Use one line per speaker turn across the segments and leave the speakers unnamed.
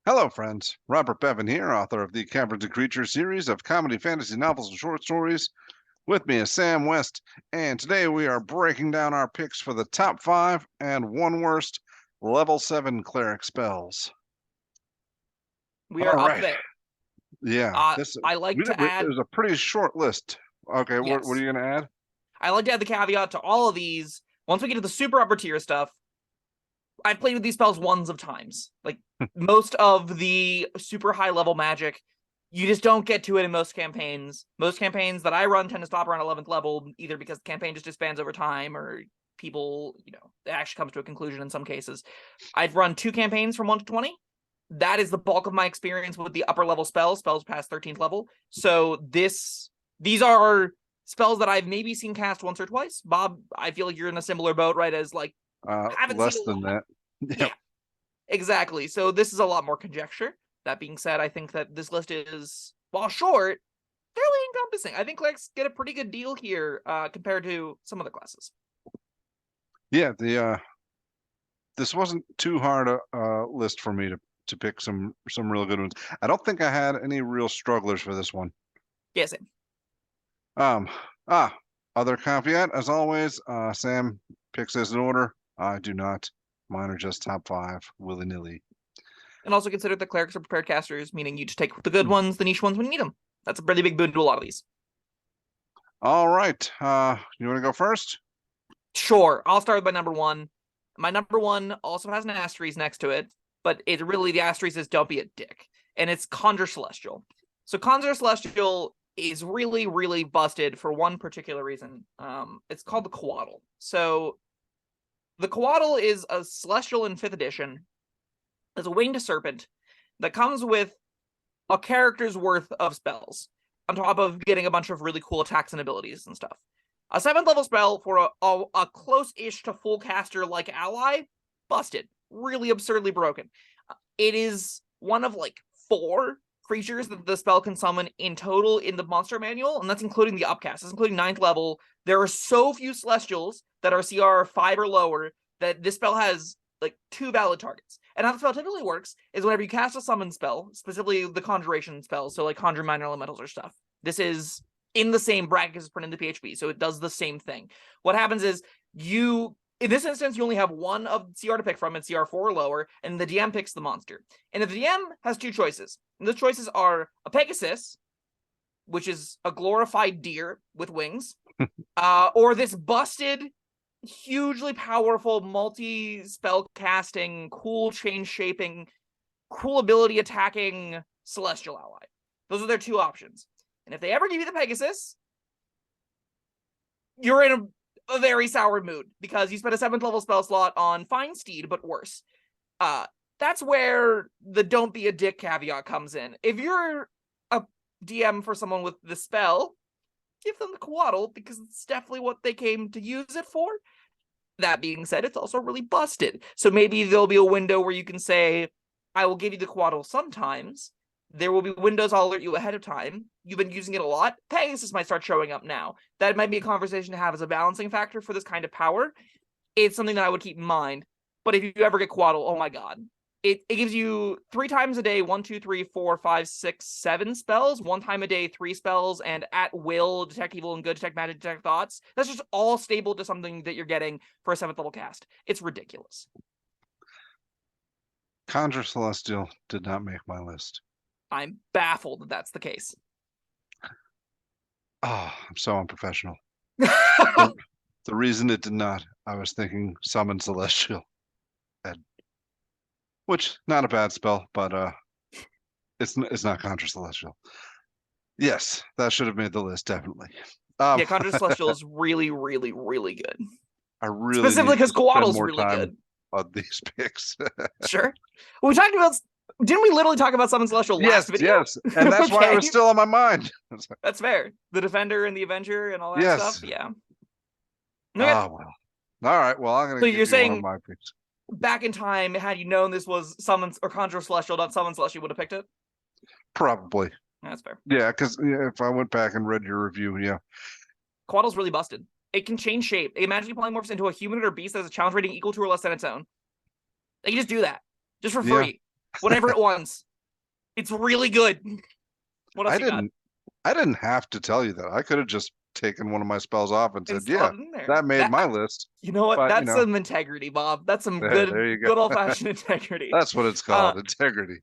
Hello, friends. Robert Bevan here, author of the Caverns Creatures series of comedy, fantasy novels, and short stories. With me is Sam West, and today we are breaking down our picks for the top 5 and one worst level 7 Cleric Spells.
We
All
are up
right.
there.
Yeah,
I like to add,
there's a pretty short list. Okay, what
yes,
are you going to add?
I like to add the caveat to all of these. Once we get to the super upper tier stuff, I've played with these spells ones of times. Like most of the super high level magic, you just don't get to it in most campaigns. Most campaigns that I run tend to stop around 11th level, either because the campaign just disbands over time or people, it actually comes to a conclusion in some cases. I've run 2 campaigns from 1 to 20. That is the bulk of my experience with the upper level spells past 13th level. So these are spells that I've maybe seen cast once or twice. Bob, I feel like you're in a similar boat, right? As like, haven't
Less
seen a
than
lot.
that.
Yeah, exactly. So this is a lot more conjecture. That being said, I think that this list is, while short, fairly encompassing. I think Lex get a pretty good deal here compared to some other classes.
Yeah, this wasn't too hard a list for me to pick some real good ones. I don't think I had any real strugglers for this one.
Yeah, same.
Um, ah, Other caveat, as always, Sam picks as an order. I do not. Mine are just top 5, willy-nilly.
And also consider the clerics are prepared casters, meaning you just take the good ones, the niche ones when you need them. That's a really big boon to a lot of these.
All right. You want to go first?
Sure, I'll start with my number 1. My number 1 also has an asterisk next to it, but it really, the asterisk is don't be a dick. And it's Conjure Celestial. So Conjure Celestial is really, really busted for one particular reason. It's called the Coatl. So the Coatl is a Celestial in 5th edition. It's a winged serpent that comes with a character's worth of spells, on top of getting a bunch of really cool attacks and abilities and stuff. A 7th level spell for a close-ish to full caster like ally, busted. Really absurdly broken. It is one of like 4 creatures that the spell can summon in total in the monster manual, and that's including the upcast. That's including 9th level. There are so few Celestials that are CR 5 or lower that this spell has like 2 valid targets. And how the spell typically works is whenever you cast a summon spell, specifically the conjuration spells, so like conjure minor elementals or stuff. This is in the same bracket as printed in the PHP, so it does the same thing. What happens is in this instance, you only have one of CR to pick from, it's CR4 or lower, and the DM picks the monster. And the DM has 2 choices. And those choices are a Pegasus, which is a glorified deer with wings, or this busted, hugely powerful, multi-spell casting, cool change shaping, cool ability attacking celestial ally. Those are their 2 options. And if they ever give you the Pegasus, you're in a very sour mood because you spent a 7th level spell slot on Fine Steed, but worse. That's where the don't be a dick caveat comes in. If you're a DM for someone with the spell, give them the Coatl because it's definitely what they came to use it for. That being said, it's also really busted. So maybe there'll be a window where you can say, I will give you the Coatl sometimes. There will be windows I'll alert you ahead of time. You've been using it a lot. Pegasus might start showing up now. That might be a conversation to have as a balancing factor for this kind of power. It's something that I would keep in mind. But if you ever get Coatl, oh my god. It gives you 3 times a day, 1, 2, 3, 4, 5, 6, 7 spells, 1 time a day, 3 spells, and at will, detect evil and good, detect magic, detect thoughts. That's just all stable to something that you're getting for a 7th level cast. It's ridiculous.
Conjure Celestial did not make my list.
I'm baffled that that's the case.
Oh, I'm so unprofessional. The reason it did not, I was thinking Summon Celestial. Which, not a bad spell, but it's not Conjure Celestial. Yes, that should have made the list, definitely.
Yeah, Conjure Celestial is really, really, really good.
I really
Specifically
need to
because
spend
Coatl's
more
really
time
good.
on these picks.
Sure. Well, we talked about. Didn't we literally talk about Summon Celestial last video?
Yes, and that's why it was still on my mind.
That's fair. The Defender and the Avenger and all that
Yes.
stuff. Yeah.
Okay. Oh, well. All right. Well, I'm going to give you
saying,
one of my picks.
Back in time, had you known this was Summon or Conjure Celestial, not Summon Celestial, you would have picked it?
Probably.
That's fair.
Yeah, because if I went back and read your review, yeah.
Coatl's really busted. It can change shape. It magically polymorphs into a humanoid or beast that has a challenge rating equal to or less than its own. They can just do that. Just for free. whenever it wants. It's really good. What else
I
you got?
didn't have to tell you that. I could have just taken one of my spells off and
And
said, yeah,
slot it in there.
that made my list.
You know what?
But
That's some integrity, Bob. That's some
there you go.
good old fashioned integrity.
That's what it's called, integrity.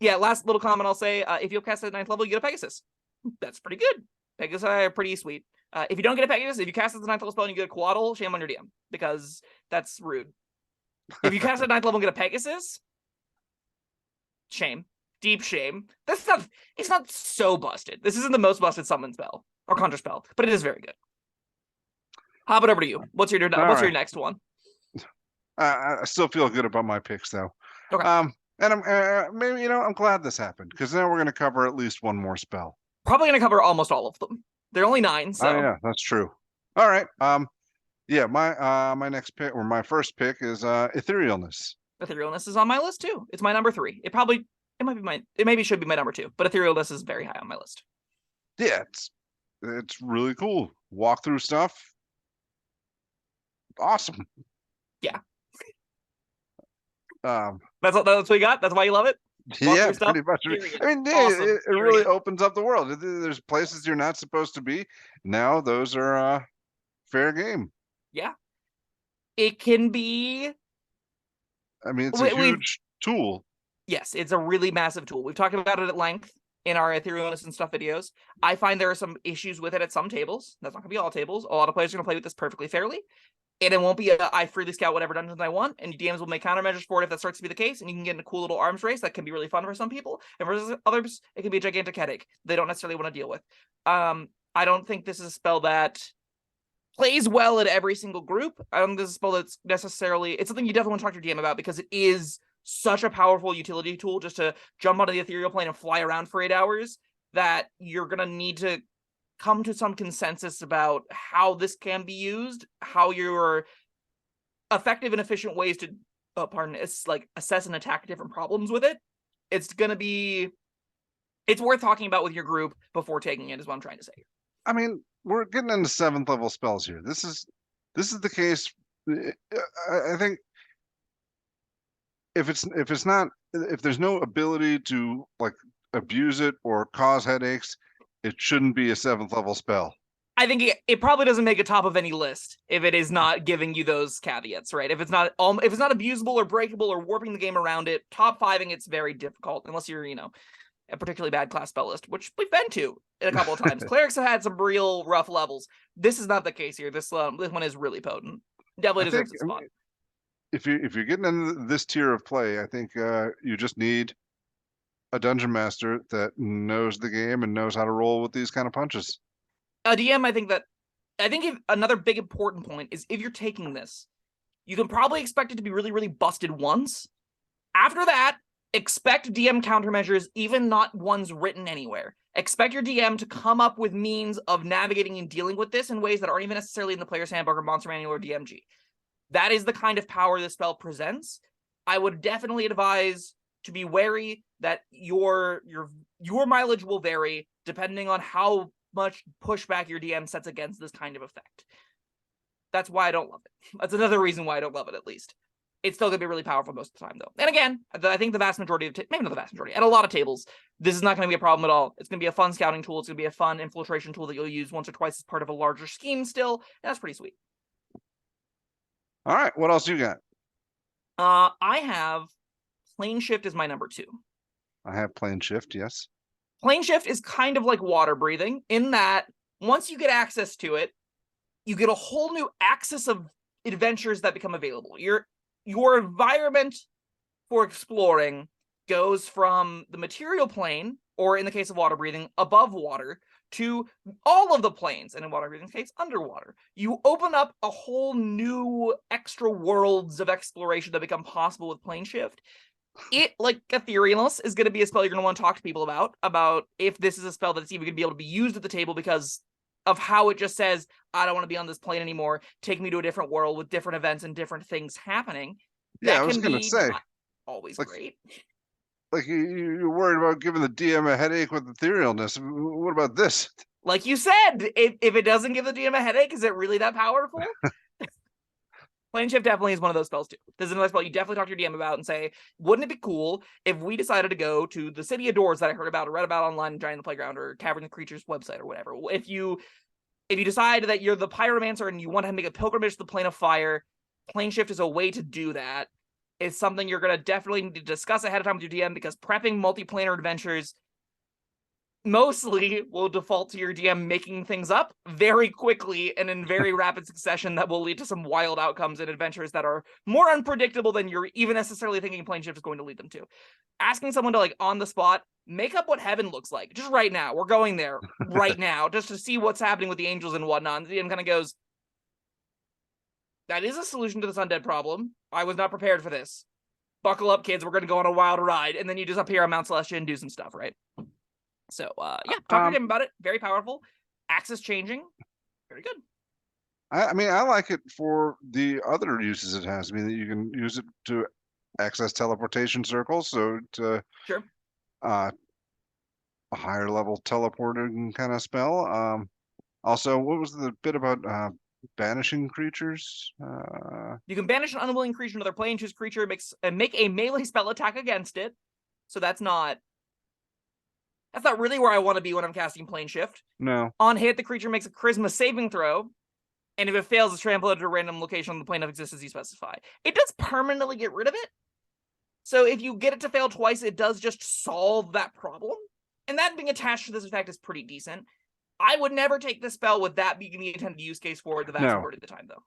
Yeah, last little comment I'll say, if you'll cast at 9th level, you get a Pegasus. That's pretty good. Pegasus are pretty sweet. If you don't get a Pegasus, if you cast at the 9th level spell and you get a Coatl, shame on your DM, because that's rude. If you cast at 9th level and get a Pegasus, shame. Deep shame. It's not so busted. This isn't the most busted summon spell or conjure spell, but it is very good. Hop it over to you. What's your next one?
I still feel good about my picks though.
Okay.
And I'm maybe I'm glad this happened, because now we're going to cover at least one more spell.
Probably going to cover almost all of them. They're only 9, so.
Oh yeah, that's true. All right. Yeah, my next pick, or my first pick, is Etherealness.
Etherealness is on my list too. It's my number 3. It maybe should be my number 2, but Etherealness is very high on my list.
Yeah, it's really cool. Walk through stuff. Awesome.
Yeah.
That's
what we got. That's why you love it.
Yeah, pretty much.
Period.
I mean,
Awesome.
it really opens up the world. There's places you're not supposed to be. Now those are fair game.
Yeah. It can be.
I mean, it's a huge tool.
Yes, it's a really massive tool. We've talked about it at length in our Etherealness and stuff videos. I find there are some issues with it at some tables. That's not going to be all tables. A lot of players are going to play with this perfectly fairly. And it won't be I freely scout whatever dungeons I want, and DMs will make countermeasures for it if that starts to be the case, and you can get in a cool little arms race that can be really fun for some people, and for others, it can be a gigantic headache they don't necessarily want to deal with. I don't think this is a spell that plays well at every single group. I don't think this is a spell that's necessarily... It's something you definitely want to talk to your DM about, because it is such a powerful utility tool just to jump onto the ethereal plane and fly around for 8 hours, that you're going to need to come to some consensus about how this can be used, how your effective and efficient ways to, assess and attack different problems with it. It's worth talking about with your group before taking it, is what I'm trying to say.
I mean, we're getting into 7th level spells here. This is the case. I think if there's no ability to abuse it or cause headaches, it shouldn't be a 7th level spell.
I think it probably doesn't make a top of any list if it is not giving you those caveats, right? If it's not abusable or breakable or warping the game around it, top 5ing it's very difficult unless you're, a particularly bad class spell list, which we've been to a couple of times. Clerics have had some real rough levels. This is not the case here. This one is really potent. Definitely deserves its spot.
If you're getting into this tier of play, I think you just need a dungeon master that knows the game and knows how to roll with these kind of punches.
A DM, I think another big important point is, if you're taking this, you can probably expect it to be really, really busted once. After that, expect DM countermeasures, even not ones written anywhere. Expect your DM to come up with means of navigating and dealing with this in ways that aren't even necessarily in the player's handbook or monster manual or DMG. That is the kind of power this spell presents. I would definitely advise to be wary that your mileage will vary depending on how much pushback your DM sets against this kind of effect. That's why I don't love it. That's another reason why I don't love it, at least. It's still going to be really powerful most of the time, though. And again, I think the vast majority of... maybe not the vast majority. At a lot of tables, this is not going to be a problem at all. It's going to be a fun scouting tool. It's going to be a fun infiltration tool that you'll use once or twice as part of a larger scheme still. And that's pretty sweet.
All right. What else you got?
I have Plane Shift as my number 2.
I have Plane Shift, yes.
Plane Shift is kind of like water breathing, in that once you get access to it, you get a whole new axis of adventures that become available. Your environment for exploring goes from the material plane, or in the case of water breathing, above water, to all of the planes, and in water breathing's case, underwater. You open up a whole new extra worlds of exploration that become possible with Plane Shift. It, like Etherealness, is going to be a spell you're going to want to talk to people about if this is a spell that's even going to be able to be used at the table, because of how it just says, I don't want to be on this plane anymore, take me to a different world with different events and different things happening.
Yeah, I was going to say.
Always great.
Like, you're worried about giving the DM a headache with Etherealness. What about this?
Like you said, if it doesn't give the DM a headache, is it really that powerful? Plane Shift definitely is one of those spells too. This is another spell you definitely talk to your DM about and say, wouldn't it be cool if we decided to go to the City of Doors that I heard about or read about online in Giant the Playground or Caverns Creatures website or whatever. If you decide that you're the pyromancer and you want to make a pilgrimage to the plane of fire, Plane Shift is a way to do that. It's something you're going to definitely need to discuss ahead of time with your DM, because prepping multiplanar adventures mostly will default to your DM making things up very quickly and in very rapid succession that will lead to some wild outcomes in adventures that are more unpredictable than you're even necessarily thinking Plane Shift is going to lead them to. Asking someone to, like, on the spot, make up what heaven looks like. Just right now. We're going there right now just to see what's happening with the angels and whatnot. And the DM kind of goes, that is a solution to this undead problem. I was not prepared for this. Buckle up, kids. We're going to go on a wild ride. And then you just appear on Mount Celestia and do some stuff, right? So, yeah, talk to him about it. Very powerful. Axis changing. Very good.
I mean, I like it for the other uses it has. I mean, you can use it to access teleportation circles, so to
Sure.
a higher level teleporting kind of spell. Also, what was the bit about banishing creatures?
You can banish an unwilling creature to another plane, choose creature, make a melee spell attack against it. So that's not really where I want to be when I'm casting Plane Shift.
No.
On hit, the creature makes a charisma saving throw, and if it fails, it's transported to a random location on the plane of existence you specify. It does permanently get rid of it. So if you get it to fail twice, it does just solve that problem. And that being attached to this effect is pretty decent. I would never take this spell with that being the intended use case for it the vast majority of the time, though.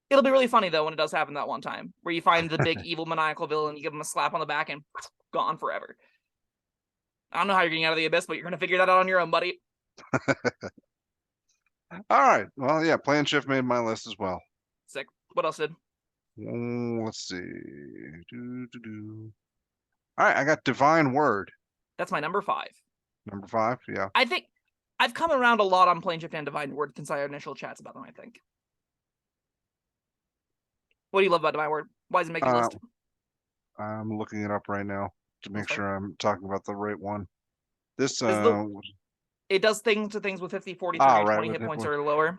It'll be really funny, though, when it does happen that one time, where you find the big evil maniacal villain, you give him a slap on the back, and gone forever. I don't know how you're getting out of the abyss, but you're going to figure that out on your own, buddy.
All right. Well, yeah, Plane Shift made my list as well.
Sick. What else did?
Let's see. All right, I got Divine Word.
That's my number 5.
Number 5, yeah.
I think I've come around a lot on Plane Shift and Divine Word since our initial chats about them, I think. What do you love about Divine Word? Why does it make your list?
I'm looking it up right now to make sure I'm talking about the right one. This
it does things with 50, 40, 30,
right,
20 hit points or lower.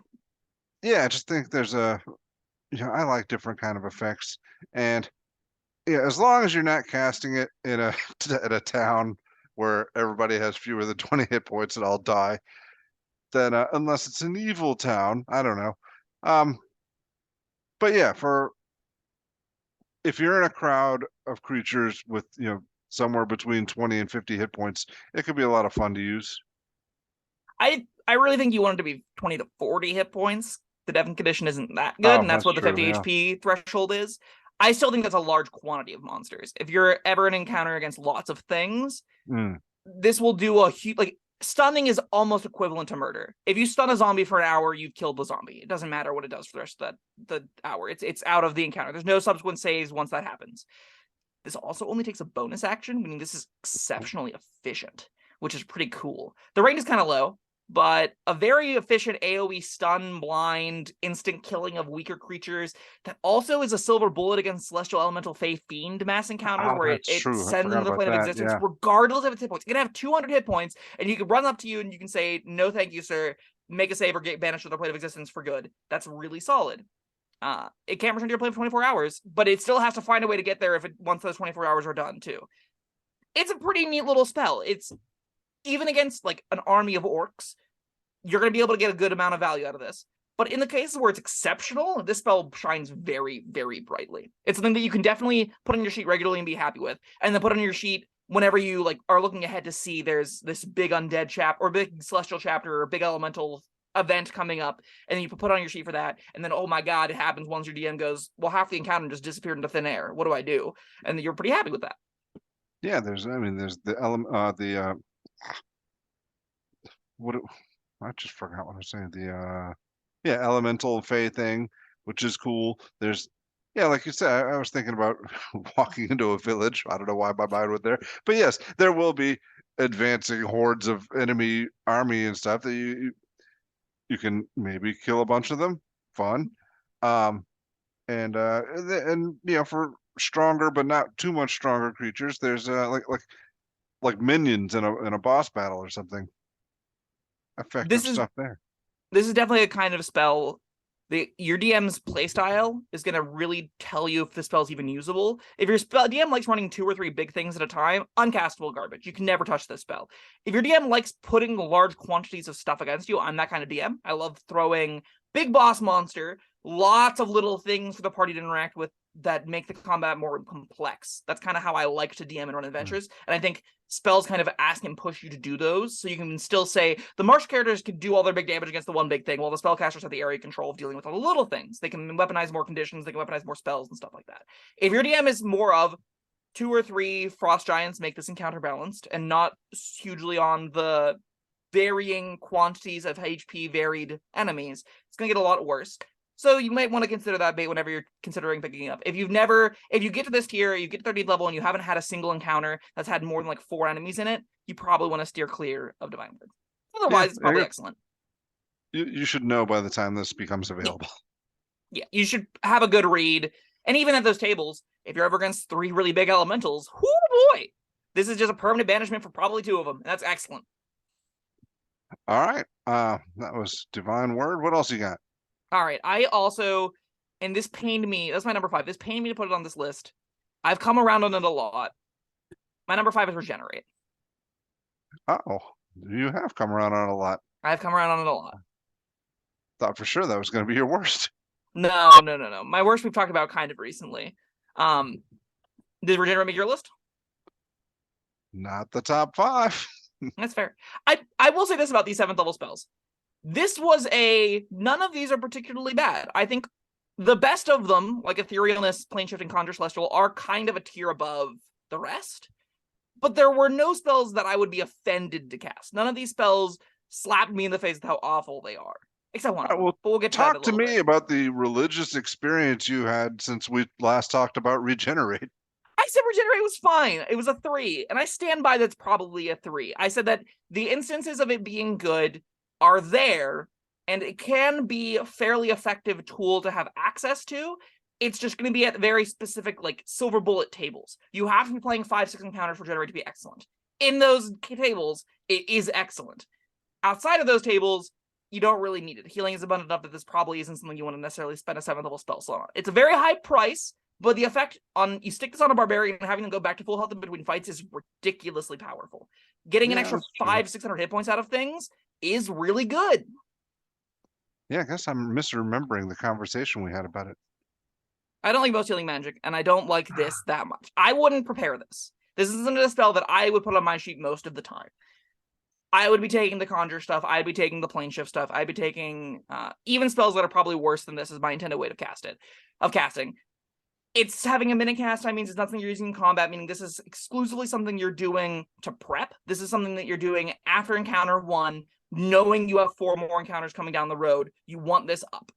Yeah, I just think there's I like different kind of effects, and yeah, as long as you're not casting it in a town where everybody has fewer than 20 hit points and all die, then unless it's an evil town, I don't know. But yeah, if you're in a crowd of creatures with, somewhere between 20 and 50 hit points, it could be a lot of fun to use.
I really think you want it to be 20 to 40 hit points. The Devon condition isn't that good, and that's what the 50 HP threshold is. I still think that's a large quantity of monsters. If you're ever in an encounter against lots of things, this will do a huge, like, stunning is almost equivalent to murder. If you stun a zombie for an hour, you've killed the zombie. It doesn't matter what it does for the rest of the hour. It's out of the encounter. There's no subsequent saves once that happens. This also only takes a bonus action, meaning this is exceptionally efficient, which is pretty cool. The range is kind of low, but a very efficient AoE stun, blind, instant killing of weaker creatures that also is a silver bullet against Celestial Elemental Fae Fiend mass encounters, where it sends them to the plane of existence, regardless of its hit points. It can have 200 hit points, and you can run up to you and you can say, no thank you, sir, make a save or get banished to the plane of existence for good. That's really solid. It can't return to your plane for 24 hours, but it still has to find a way to get there once those 24 hours are done, too. It's a pretty neat little spell. It's even against, like, an army of orcs, you're going to be able to get a good amount of value out of this. But in the cases where it's exceptional, this spell shines very, very brightly. It's something that you can definitely put on your sheet regularly and be happy with, and then put on your sheet whenever you, like, are looking ahead to see there's this big undead chapter or big celestial chapter or big elemental event coming up, and then you put on your sheet for that, and then, oh my god, it happens once your DM goes, well, half the encounter just disappeared into thin air. What do I do? And you're pretty happy with that.
Yeah, there's the element, I just forgot what I was saying. Elemental Fae thing, which is cool. There's, like you said, I was thinking about walking into a village. I don't know why my mind went there, but yes, there will be advancing hordes of enemy army and stuff that you can maybe kill a bunch of them. Fun. And for stronger but not too much stronger creatures, there's like minions in a boss battle or something. Effective stuff there.
This is definitely a kind of spell your DM's playstyle is going to really tell you if the spell's even usable. If your DM likes running 2 or 3 big things at a time, uncastable garbage. You can never touch this spell. If your DM likes putting large quantities of stuff against you, I'm that kind of DM. I love throwing big boss monster, lots of little things for the party to interact with that make the combat more complex. That's kind of how I like to DM and run adventures. And I think spells kind of ask and push you to do those, so you can still say the martial characters can do all their big damage against the one big thing, while the spellcasters have the area control of dealing with all the little things. They can weaponize more conditions, they can weaponize more spells and stuff like that. If your DM is more of 2 or 3 frost giants make this encounter balanced, and not hugely on the varying quantities of HP varied enemies, it's going to get a lot worse. So you might want to consider that bait whenever you're considering picking it up. If you get to this tier, you get to 30th level, and you haven't had a single encounter that's had more than like 4 enemies in it, you probably want to steer clear of Divine Word. Otherwise, it's probably excellent.
You should know by the time this becomes available.
Yeah, you should have a good read. And even at those tables, if you're ever against 3 really big elementals, whoo boy, this is just a permanent banishment for probably 2 of them. And that's excellent.
All right. That was Divine Word. What else you got?
All right, I also, and this pained me, that's my number 5. This pained me to put it on this list. I've come around on it a lot. My number 5 is Regenerate.
Oh, you have come around on it a lot.
I've come around on it a lot.
Thought for sure that was going to be your worst.
No. My worst we've talked about kind of recently. Did Regenerate make your list?
Not the top 5.
That's fair. I will say this about these 7th level spells. This was none of these are particularly bad. I think the best of them, like Etherealness, Plane Shift, and Conjure Celestial, are kind of a tier above the rest. But there were no spells that I would be offended to cast. None of these spells slapped me in the face with how awful they are. Except one.
Well,
but we'll get to
talk
that
to me about the religious experience you had since we last talked about Regenerate.
I said Regenerate was fine. It was a 3, and I stand by that's probably a 3. I said that the instances of it being good are there, and it can be a fairly effective tool to have access to. It's just going to be at very specific, like, silver bullet tables. You have to be playing 5-6 encounters for Regenerate to be excellent. In those tables, it is excellent. Outside of those tables, you don't really need it. Healing is abundant enough that this probably isn't something you want to necessarily spend a 7th level spell slot on. It's a very high price, but the effect on, you stick this on a barbarian and having them go back to full health in between fights is ridiculously powerful. Getting an extra 500-600 hit points out of things is really good.
Yeah, I guess I'm misremembering the conversation we had about it.
I don't like most healing magic, and I don't like this that much. I wouldn't prepare this. This isn't a spell that I would put on my sheet most of the time. I would be taking the Conjure stuff. I'd be taking the Plane Shift stuff. I'd be taking even spells that are probably worse than this is my intended way of casting. It's having a minute cast time means it's not something you're using in combat, meaning this is exclusively something you're doing to prep. This is something that you're doing after encounter 1, knowing you have 4 more encounters coming down the road. You want this up.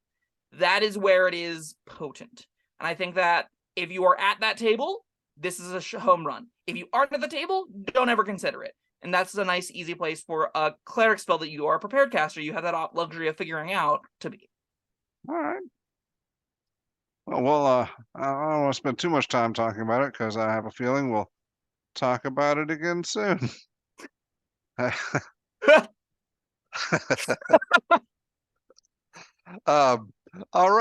That is where it is potent. And I think that if you are at that table, this is a home run. If you aren't at the table, don't ever consider it. And that's a nice, easy place for a cleric spell that you are a prepared caster. You have that luxury of figuring out to be.
All right. Well, I don't want to spend too much time talking about it because I have a feeling we'll talk about it again soon. All right. Well,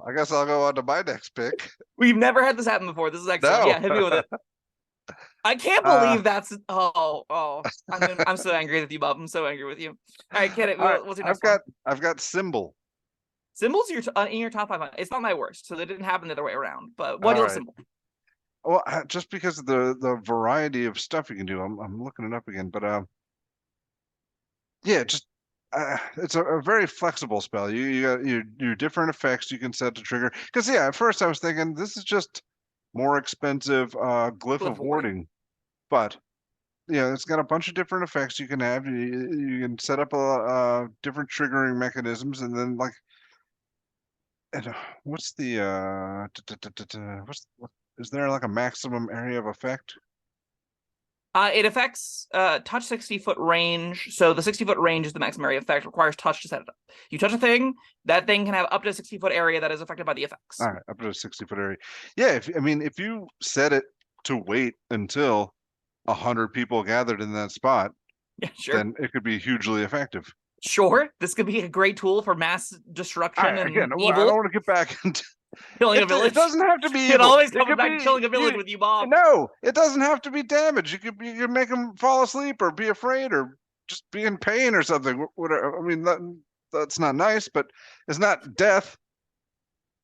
I guess I'll go on to my next pick.
We've never had this happen before. This is excellent.
No.
Yeah, hit me with it. I can't believe that's. I'm so angry with you, Bob. I'm so angry with you. All right, get it. What's your next one?
I've got Symbol.
Symbol's in your top 500. It's not my worst, so they didn't happen the other way around. But what is Symbol?
Well, just because of the variety of stuff you can do, I'm looking it up again. But yeah, just it's a very flexible spell. You got your different effects you can set to trigger. Because yeah, at first I was thinking this is just more expensive glyph of warding, but yeah, it's got a bunch of different effects you can have. You can set up a different triggering mechanisms, and then like. And what's the is there like a maximum area of effect?
It affects touch 60-foot range. So the 60-foot range is the maximum area effect. Requires touch to set it up. You touch a thing, that thing can have up to a 60-foot area that is affected by the effects.
All right, up to a 60-foot area. Yeah, if you set it to wait until 100 people gathered in that spot,
yeah, sure,
then it could be hugely effective.
Sure, this could be a great tool for mass destruction and
Again, I
evil.
don't want to get back into
Killing a village.
It doesn't have to be
It
evil.
always
It
comes
could
back to
be
killing a village with you, Bob.
No, it doesn't have to be damage. You could make them fall asleep or be afraid or just be in pain or something. Whatever. I mean, that's not nice, but it's not death.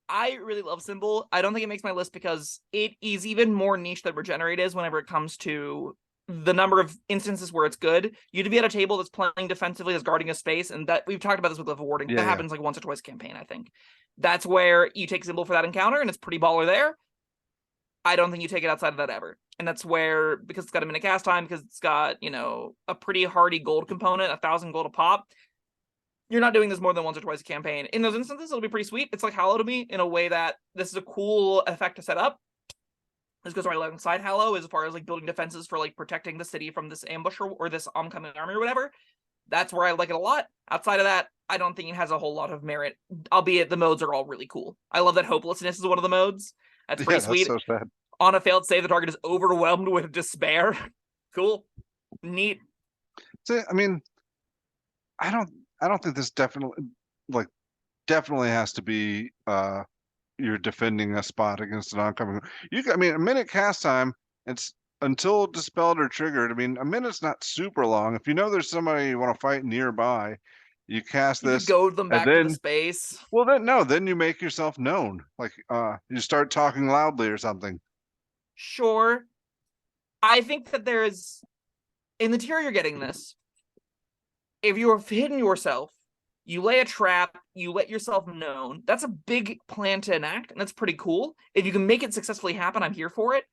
I really love Symbol. I don't think it makes my list because it is even more niche than Regenerate is whenever it comes to the number of instances where it's good. You'd be at a table that's playing defensively, that's guarding a space, and that we've talked about this with Level Warding.
Yeah,
that happens like once or twice a campaign, I think. That's where you take Symbol for that encounter, and it's pretty baller there. I don't think you take it outside of that ever. And that's where, because it's got a minute cast time, because it's got, a pretty hardy gold component, 1,000 gold a pop, you're not doing this more than once or twice a campaign. In those instances, it'll be pretty sweet. It's like Hallow to me in a way that this is a cool effect to set up. This goes right alongside Hallow as far as like building defenses for like protecting the city from this ambush or this oncoming army or whatever. That's where I like it a lot. Outside of that, I don't think it has a whole lot of merit, albeit the modes are all really cool. I love that Hopelessness is one of the modes. That's pretty sweet.
That's so sad.
On a failed save, the target is overwhelmed with despair. Cool. Neat.
See, I mean, I don't think this definitely has to be you're defending a spot against an oncoming. I mean, a minute cast time, it's until dispelled or triggered. I mean, a minute's not super long. If you know there's somebody you want to fight nearby, you cast this.
You goad them back to the space.
Well, then you make yourself known. Like you start talking loudly or something.
Sure. I think that there's in the tier you're getting this. If you have hidden yourself, you lay a trap, you let yourself known. That's a big plan to enact, and that's pretty cool. If you can make it successfully happen, I'm here for it.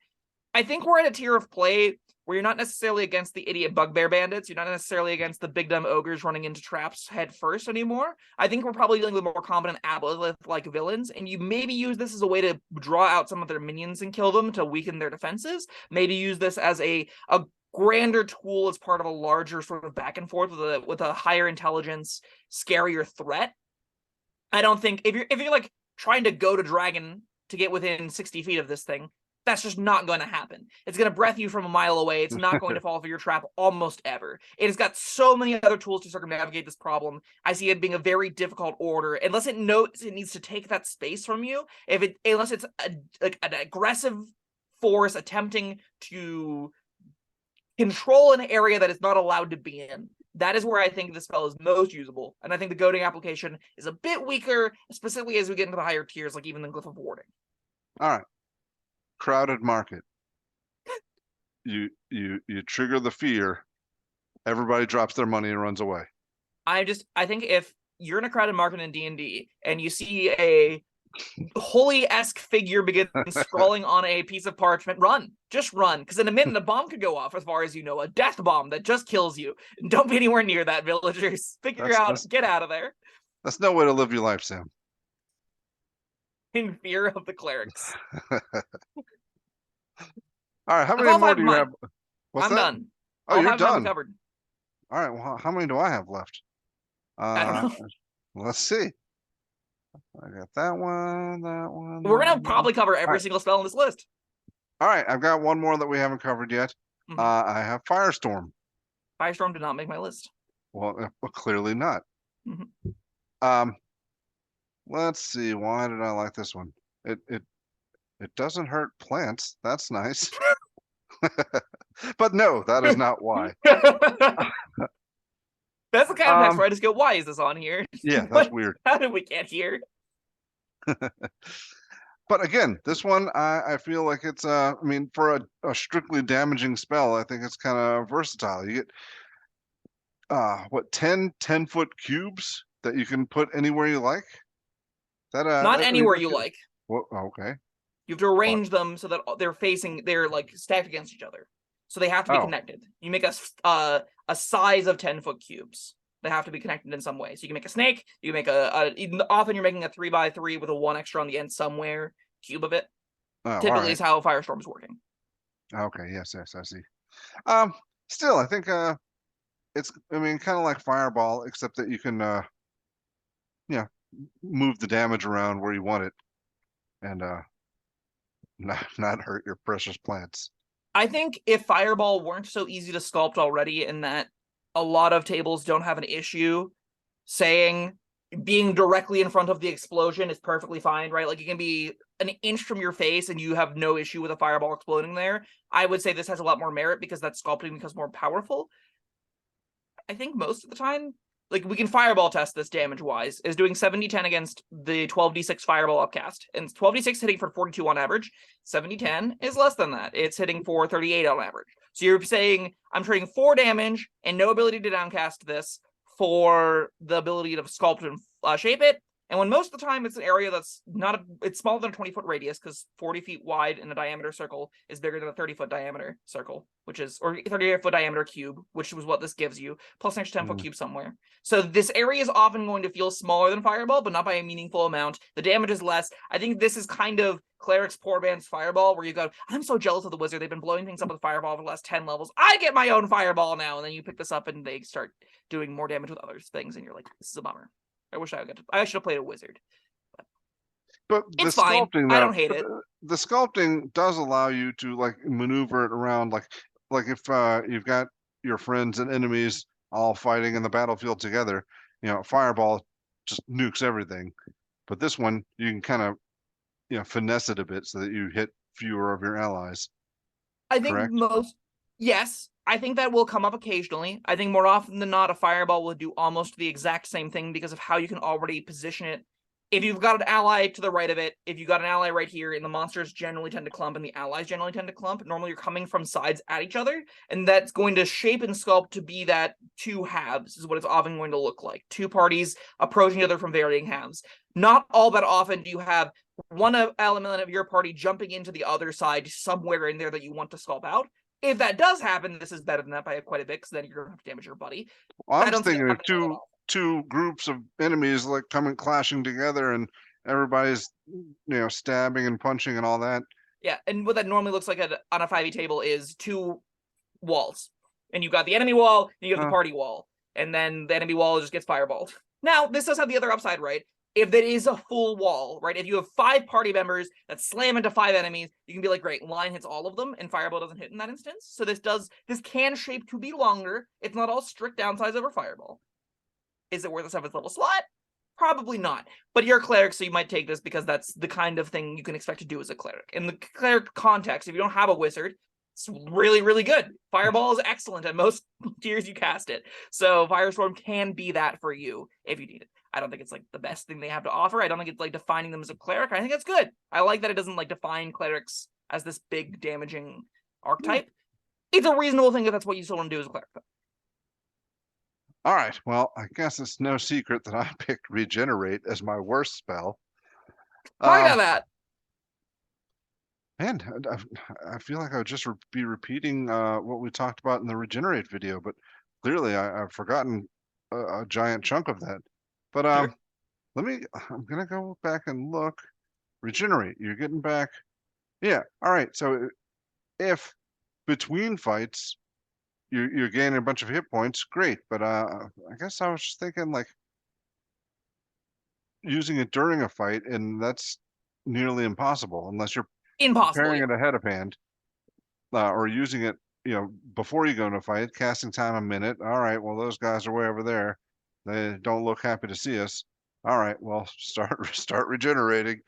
I think we're at a tier of play where you're not necessarily against the idiot bugbear bandits. You're not necessarily against the big dumb ogres running into traps head first anymore. I think we're probably dealing with more competent aboleth-like villains, and you maybe use this as a way to draw out some of their minions and kill them to weaken their defenses. Maybe use this as a grander tool as part of a larger sort of back and forth with a higher intelligence, scarier threat. I don't think if you're like trying to go to dragon to get within 60 feet of this thing, that's just not going to happen. It's going to breath you from a mile away. It's not going to fall for your trap almost ever. It has got so many other tools to circumnavigate this problem. I see it being a very difficult order unless it knows it needs to take that space from you. Unless it's an aggressive force attempting to control an area that it's not allowed to be in. That is where I think the spell is most usable. And I think the goading application is a bit weaker, specifically as we get into the higher tiers, like even the Glyph of Warding.
All right. Crowded market. You trigger the fear. Everybody drops their money and runs away. I
think if you're in a crowded market in D&D and you see a holy-esque figure begin scrawling on a piece of parchment, just run, because in a minute a bomb could go off, as far as you know, a death bomb that just kills you. Don't be anywhere near that, villagers. Get out of there.
That's no way to live your life, Sam.
In fear of the clerics.
All right, how many more do you have?
I'm done.
Oh, you're done.
Covered.
All right, well, how many do I have left?
I don't know.
Let's see. I got that one.
We're going to probably cover every single spell on this list.
All right, I've got one more that we haven't covered yet. Mm-hmm. I have Firestorm.
Firestorm did not make my list.
Well, clearly not.
Mm-hmm.
Let's see. Why did I like this one? It doesn't hurt plants. That's nice. But no, that is not why.
That's the kind of text where I just go, why is this on here?
Yeah, that's weird.
How did we get here?
But again, this one, I feel like it's, I mean, for a strictly damaging spell, I think it's kind of versatile. You get, 10-foot cubes that you can put anywhere you like?
Not anywhere you like.
Well, okay.
You have to arrange them so that they're like stacked against each other. So they have to be connected. You make a size of 10-foot cubes. They have to be connected in some way. So you can make a snake. You can make often you're making a 3x3 with a 1 extra on the end somewhere. Cube of it. Typically is how Firestorm is working.
Okay. Yes, I see. Still, I think it's kind of like Fireball, except that you can move the damage around where you want it, and not hurt your precious plants.
I think if Fireball weren't so easy to sculpt already, in that a lot of tables don't have an issue saying being directly in front of the explosion is perfectly fine, right? Like, it can be an inch from your face and you have no issue with a fireball exploding there. I would say this has a lot more merit because that sculpting becomes more powerful. I think most of the time, like, we can fireball test this damage-wise, is doing 7d10 against the 12d6 fireball upcast. And 12d6 hitting for 42 on average. 7d10 is less than that. It's hitting for 38 on average. So you're saying, I'm trading 4 damage and no ability to downcast this for the ability to sculpt and shape it. And when most of the time it's an area that's not it's smaller than a 20-foot radius, because 40 feet wide in a diameter circle is bigger than a 30-foot diameter circle, which is, or 38-foot diameter cube, which is what this gives you, plus an extra 10-foot cube somewhere. So this area is often going to feel smaller than Fireball, but not by a meaningful amount. The damage is less. I think this is kind of Cleric's Poor Man's Fireball, where you go, I'm so jealous of the Wizard. They've been blowing things up with Fireball for the last 10 levels. I get my own Fireball now. And then you pick this up and they start doing more damage with other things. And you're like, this is a bummer. I wish I should have played a Wizard.
But
it's
the
fine.
sculpting,
I don't hate it.
The sculpting does allow you to like maneuver it around, like if you've got your friends and enemies all fighting in the battlefield together, Fireball just nukes everything. But this one, you can kind of finesse it a bit so that you hit fewer of your allies.
I think
Correct?
yes, I think that will come up occasionally. I think more often than not, a Fireball will do almost the exact same thing because of how you can already position it. If you've got an ally to the right of it, if you've got an ally right here, and the monsters generally tend to clump and the allies generally tend to clump, normally you're coming from sides at each other, and that's going to shape and sculpt to be that 2 halves is what it's often going to look like. 2 parties approaching each other from varying halves. Not all that often do you have one element of your party jumping into the other side somewhere in there that you want to sculpt out. If that does happen, this is better than that by quite a bit, because then you're going to have to damage your buddy.
Well,
I don't see
thinking of two groups of enemies like coming clashing together, and everybody's stabbing and punching and all that.
Yeah, and what that normally looks like on a 5e table is 2 walls, and you've got the enemy wall, and you have the party wall, and then the enemy wall just gets fireballed. Now, this does have the other upside, right? If there is a full wall, right? If you have 5 party members that slam into 5 enemies, you can be like, great, line hits all of them, and Fireball doesn't hit in that instance. So this can shape to be longer. It's not all strict downsides over Fireball. Is it worth a 7th level slot? Probably not. But you're a cleric, so you might take this because that's the kind of thing you can expect to do as a cleric. In the cleric context, if you don't have a wizard, it's really, really good. Fireball is excellent at most tiers you cast it. So Firestorm can be that for you if you need it. I don't think it's like the best thing they have to offer. I don't think it's like defining them as a cleric. I think that's good. I like that it doesn't like define clerics as this big damaging archetype. It's a reasonable thing if that's what you still want to do as a cleric.
All right. Well, I guess it's no secret that I picked Regenerate as my worst spell.
Talk about that.
Man, I feel like I would just be repeating what we talked about in the Regenerate video, but clearly I've forgotten a giant chunk of that. But
Sure.
I'm gonna go back and look. Regenerate, you're getting back. Yeah, all right. So if between fights you're gaining a bunch of hit points, great. But I guess I was just thinking like using it during a fight, and that's nearly impossible unless you're preparing it ahead of hand, or using it before you go into a fight, casting time a minute. All right, well those guys are way over there. They don't look happy to see us. All right, well start regenerating,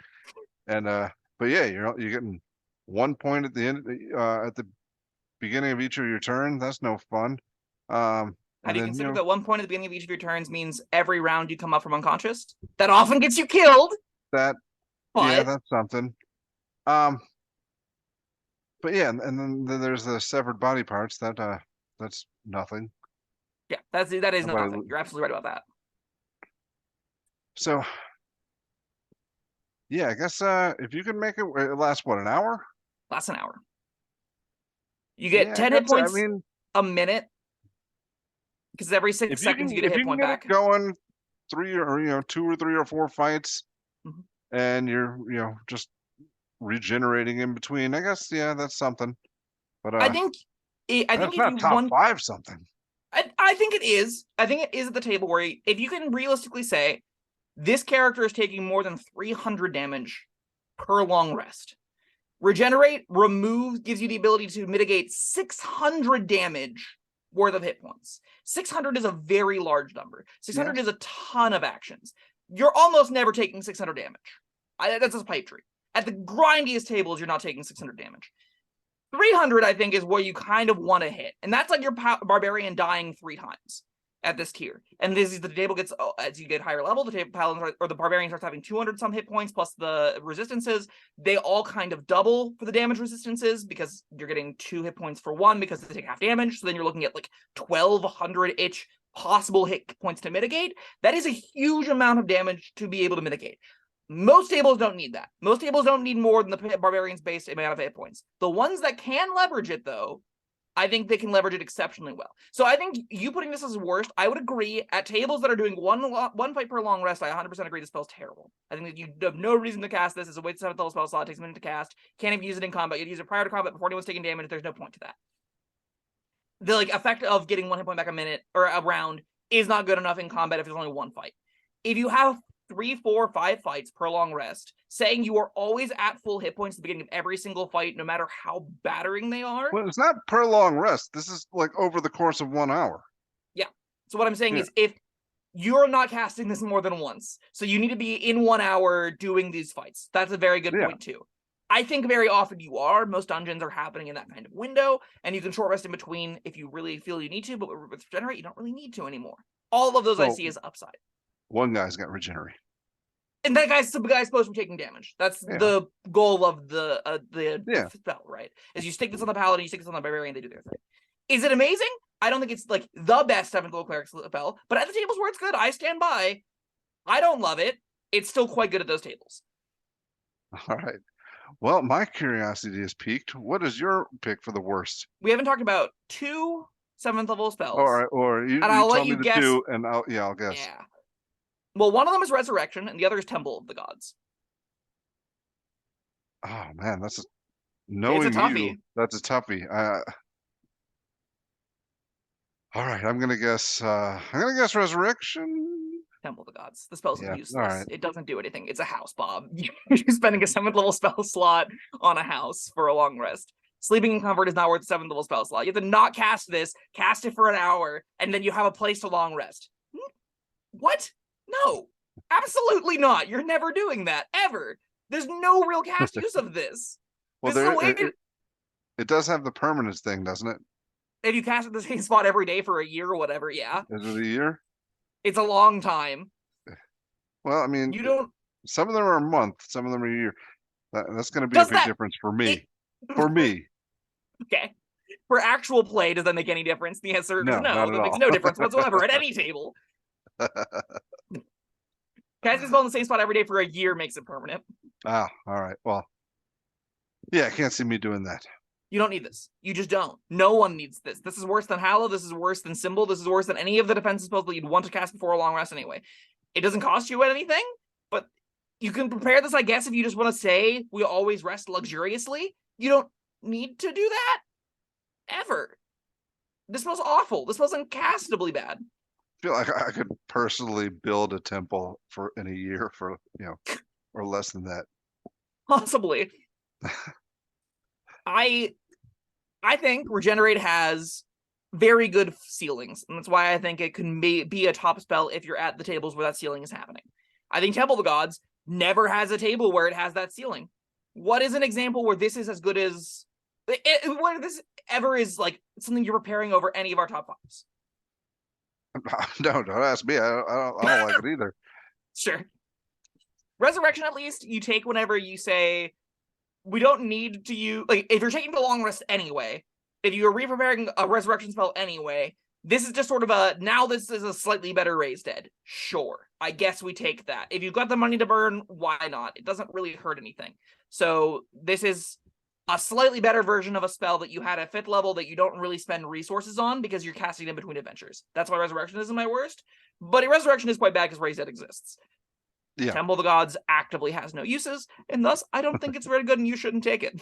and but yeah, you're getting 1 point at the end at the beginning of each of your turn. That's no fun.
Have you considered that 1 point at the beginning of each of your turns means every round you come up from unconscious? That often gets you killed.
Yeah, that's something. But yeah, and then there's the severed body parts. That's nothing.
Yeah, that is nothing. You're absolutely right about that.
So yeah, I guess if you can make it last an hour?
Lasts an hour. You get 10 hit points a minute. Because every 6 seconds you get a hit point back.
If you can get it going 3 or 2 or 3 or 4 fights, and you're just regenerating in between, I guess that's something. But
I think
it's not top 5 something.
I think it is. I think it is at the table where if you can realistically say this character is taking more than 300 damage per long rest. Regenerate gives you the ability to mitigate 600 damage worth of hit points. 600 is a very large number. 600 is a ton of actions. You're almost never taking 600 damage. That's a pipe dream. At the grindiest tables, you're not taking 600 damage. 300, I think, is where you kind of want to hit. And that's like your barbarian dying 3 times at this tier. And this is the table gets, as you get higher level, the table paladin or the barbarian starts having 200 some hit points plus the resistances. They all kind of double for the damage resistances because you're getting 2 hit points for 1 because they take half damage. So then you're looking at like 1200-ish possible hit points to mitigate. That is a huge amount of damage to be able to mitigate. Most tables don't need that. Most tables don't need more than the barbarian's base amount of hit points. The ones that can leverage it, though, I think they can leverage it exceptionally well. So I think you putting this as worst, I would agree. At tables that are doing one fight per long rest, I 100% agree the spell's terrible. I think that you have no reason to cast this. It's a waste of 7th level spell slot. It takes a minute to cast. Can't even use it in combat. You'd use it prior to combat before anyone's taking damage. There's no point to that. The effect of getting 1 hit point back a minute or a round is not good enough in combat if there's only 1 fight. If you have 3, 4, 5 fights per long rest, saying you are always at full hit points at the beginning of every single fight, no matter how battering they are.
Well, it's not per long rest. This is like over the course of 1 hour.
Yeah. So what I'm saying is if you're not casting this more than once, so you need to be in 1 hour doing these fights. That's a very good point too. I think very often you are. Most dungeons are happening in that kind of window, and you can short rest in between if you really feel you need to, but with Regenerate, you don't really need to anymore. All of those I see as upside.
One guy's got Regenerate.
And that guy's supposed from taking damage. That's the goal of the spell, right? Is you stick this on the paladin, you stick this on the barbarian, they do their thing. Is it amazing? I don't think it's like the best 7th level cleric spell, but at the tables where it's good, I stand by. I don't love it. It's still quite good at those tables.
All right. Well, my curiosity is piqued. What is your pick for the worst?
We haven't talked about 2 7th level spells.
All right, or you
I'll
tell
let
me
you
the
guess.
2, and I'll guess.
Yeah. Well, one of them is Resurrection, and the other is Temple of the Gods.
Oh man, that's knowing
it's a toughie.
you. That's a toughie. All right, I'm gonna guess. Resurrection.
Temple of the Gods. The spell's useless.
Right.
It doesn't do anything. It's a house, Bob. You're spending a 7th level spell slot on a house for a long rest. Sleeping in Comfort is not worth a 7th level spell slot. You have to not cast this, cast it for an hour, and then you have a place to long rest. What? No, absolutely not. You're never doing that, ever. There's no real cast use of this.
Well, it does have the permanence thing, doesn't it?
If you cast at the same spot every day for a year or whatever, yeah.
Is it a year?
It's a long time.
Well, I mean,
you don't.
Some of them are a month, some of them are a year. That's going to be a big difference for me. For me.
Okay. For actual play, does that make any difference? The answer is no. That makes no difference whatsoever at any table. Casting spell in the same spot every day for a year makes it permanent.
Ah, all right. Well, yeah, I can't see me doing that.
You don't need this. You just don't. No one needs this. This is worse than Hallow. This is worse than Symbol. This is worse than any of the defensive spells that you'd want to cast before a long rest anyway. It doesn't cost you anything, but you can prepare this, I guess, if you just want to say we always rest luxuriously. You don't need to do that ever. This spell's awful. This spell's uncastably bad.
I feel like I could personally build a temple in a year for, or less than that.
Possibly. I think Regenerate has very good ceilings, and that's why I think it can be a top spell if you're at the tables where that ceiling is happening. I think Temple of the Gods never has a table where it has that ceiling. What is an example where this is as good as where this ever is like something you're preparing over any of our top 5s?
No, don't ask me. I don't like it either.
Sure. Resurrection, at least, you take whenever you say, we don't need to use, like, if you're taking the long rest anyway, if you're re-preparing a resurrection spell anyway, this is just sort of now this is a slightly better raised dead. Sure. I guess we take that. If you've got the money to burn, why not? It doesn't really hurt anything. So this is a slightly better version of a spell that you had at 5th level that you don't really spend resources on because you're casting in between adventures. That's why Resurrection isn't my worst. But Resurrection is quite bad because Raised Dead exists. Yeah. Temple of the Gods actively has no uses, and thus I don't think it's very good and you shouldn't take it.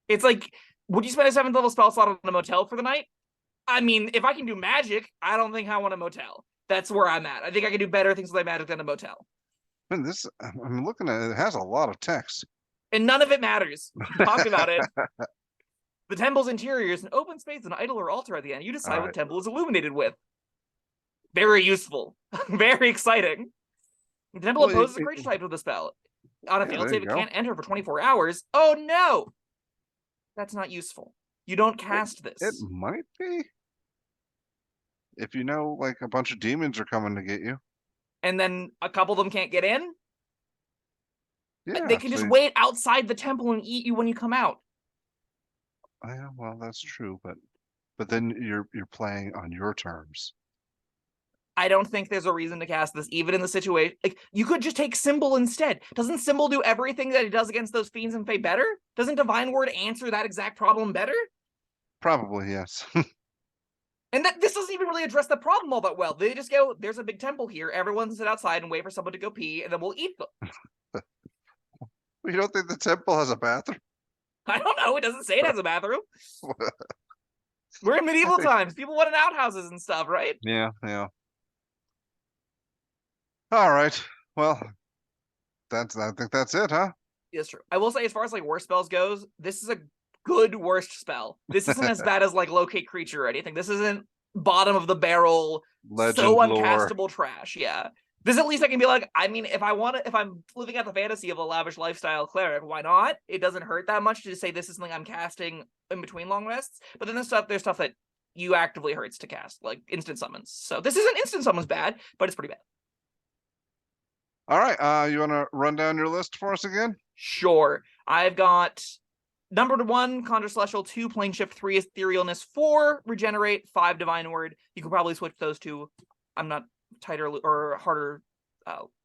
It's like, would you spend a 7th level spell slot on a motel for the night? I mean, if I can do magic, I don't think I want a motel. That's where I'm at. I think I can do better things with magic than a motel.
Man, I'm looking at it. It has a lot of text.
And none of it matters. We talked about it. The temple's interior is an open space, an idol or altar at the end. You decide what the temple is illuminated with. Very useful. Very exciting. The temple opposes the creature type of the spell. On a failed save, it can't enter for 24 hours. Oh no! That's not useful. You don't cast this.
It might be. If you know, like, a bunch of demons are coming to get you.
And then a couple of them can't get in?
Yeah.
They can just wait outside the temple and eat you when you come out.
Yeah, well, that's true, but then you're playing on your terms.
I don't think there's a reason to cast this, even in the situation. Like, you could just take Symbol instead. Doesn't Symbol do everything that it does against those fiends and Fae better? Doesn't Divine Word answer that exact problem better?
Probably, yes.
And this doesn't even really address the problem all that well. They just go, there's a big temple here. Everyone sit outside and wait for someone to go pee, and then we'll eat them.
You don't think the temple has a bathroom?
I don't know. It doesn't say it has a bathroom. We're in medieval times. People wanted outhouses and stuff, right?
Yeah. All right. Well, I think that's it, huh?
It's true. I will say, as far as like worst spells goes, this is a good worst spell. This isn't as bad as like locate creature or anything. This isn't bottom of the barrel,
Legend
so
lore.
uncastable trash. Yeah. This at least I can be like, I mean, if I'm living out the fantasy of a lavish lifestyle cleric, why not? It doesn't hurt that much to just say this is something I'm casting in between long rests. But then there's stuff that you actively hurts to cast, like instant summons. So this isn't instant summons bad, but it's pretty bad.
All right. You want to run down your list for us again?
Sure. I've got number 1, Conjure Celestial, 2, Plane Shift, 3, Etherealness, 4, Regenerate, 5, Divine Word. You can probably switch those two. I'm not tighter or harder.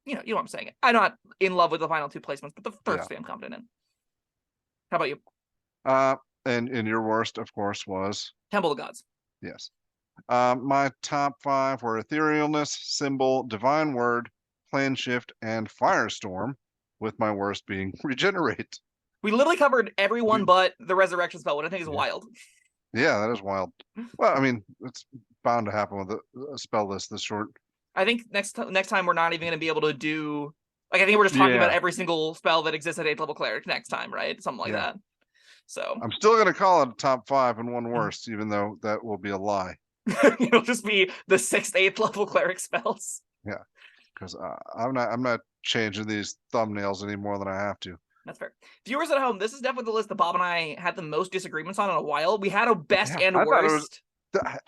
You know what I'm saying. I'm not in love with the final 2 placements, but the third three I'm confident in. How about you?
And your worst, of course, was
Temple of the Gods.
Yes. My top 5 were Etherealness, Symbol, Divine Word, Plan Shift, and Firestorm, with my worst being Regenerate.
We literally covered everyone but the Resurrection spell, which I think is wild.
Yeah, that is wild. Well, I mean, it's bound to happen with a spell list this short.
I think next time we're not even going to be able to do... Like, I think we're just talking about every single spell that exists at 8th level cleric next time, right? Something like that. So
I'm still going to call it a top 5 and one worst, even though that will be a lie.
It'll just be the 6th, 8th level cleric spells.
Yeah, because I'm not changing these thumbnails any more than I have to.
That's fair. Viewers at home, this is definitely the list that Bob and I had the most disagreements on in a while. We had a best and worst.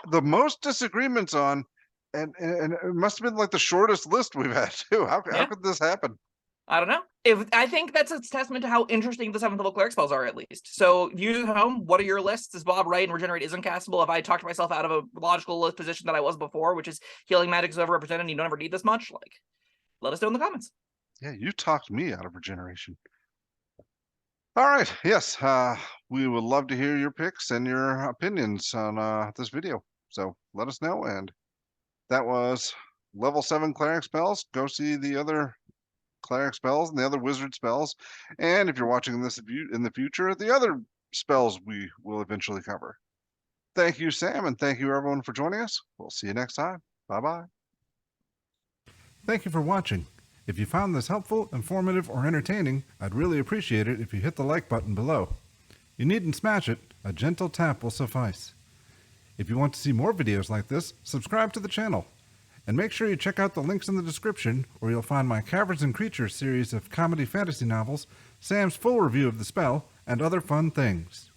The most disagreements on, and it must have been like the shortest list we've had too. How could this happen?
I don't know. I think that's a testament to how interesting the 7th level cleric spells are, at least. So, viewers at home, what are your lists? Is Bob right and Regenerate isn't castable? Have I talked myself out of a logical position that I was before, which is healing magic is overrepresented and you don't ever need this much? Like, let us know in the comments.
Yeah, you talked me out of Regeneration. All right. Yes. We would love to hear your picks and your opinions on this video. So let us know. And that was level 7 cleric spells. Go see the other cleric spells and the other wizard spells. And if you're watching this in the future, the other spells we will eventually cover. Thank you, Sam. And thank you, everyone, for joining us. We'll see you next time. Bye-bye. Thank you for watching. If you found this helpful, informative, or entertaining, I'd really appreciate it if you hit the like button below. You needn't smash it, a gentle tap will suffice. If you want to see more videos like this, subscribe to the channel. And make sure you check out the links in the description where you'll find my Caverns Creatures series of comedy fantasy novels, Sam's full review of the spell, and other fun things.